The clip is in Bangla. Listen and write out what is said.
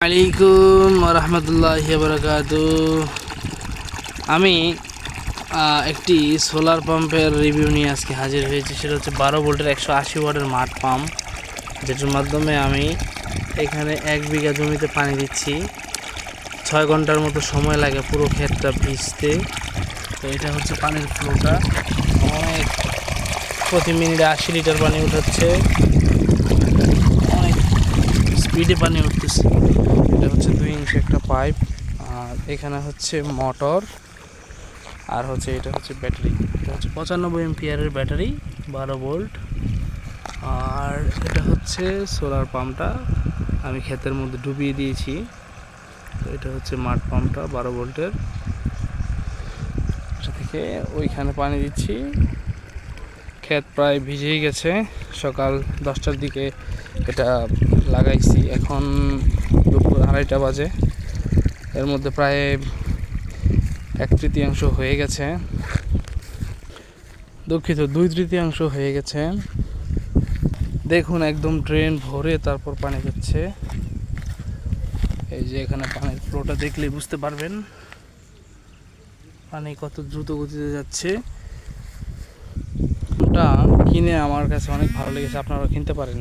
আলাইকুম রহমতুল্লাহি বারাকাতুহু। আমি একটি সোলার পাম্পের রিভিউ নিয়ে আজকে হাজির হয়েছি। সেটা হচ্ছে 12 ভোল্টের 180 ওয়াটের মাঠ পাম্প, যেটার মাধ্যমে আমি এখানে 1 বিঘা জমিতে পানি দিচ্ছি। 6 ঘন্টার মতো সময় লাগে পুরো ক্ষেতটা ভিজতে। তো এটা হচ্ছে পানির ফ্লোটা, অনেক প্রতি মিনিটে 80 লিটার পানি উঠাচ্ছে, অনেক স্পিডে পানি উঠতেছে। এটা হচ্ছে 2 ইঞ্চি একটা পাইপ, আর এখানে হচ্ছে মোটর, আর হচ্ছে এটা হচ্ছে ব্যাটারি। এটা হচ্ছে 95 এম্পিয়ারের ব্যাটারি, 12 ভোল্ট। আর এটা হচ্ছে সোলার পাম্পটা আমি ক্ষেতের মধ্যে ডুবিয়ে দিয়েছি। তো এটা হচ্ছে মাঠ পাম্পটা 12 ভোল্টের, এটা থেকে ওইখানে পানি দিচ্ছি। ক্ষেত প্রায় ভিজেই গেছে, সকাল 10টার দিকে এটা লাগাইছি, এখন দুপুর 2:30 বাজে। এর মধ্যে প্রায় 1/3 হয়ে গেছে, দুঃখিত 2/3 হয়ে গেছে। দেখুন একদম ড্রেন ভরে তারপর পানি যাচ্ছে। এই যে এখানে পানির ফ্লোটা দেখলে বুঝতে পারবেন পানি কত দ্রুত গতিতে যাচ্ছে। ওটা কিনে আমার কাছে অনেক ভালো লেগেছে, আপনারাও কিনতে পারেন।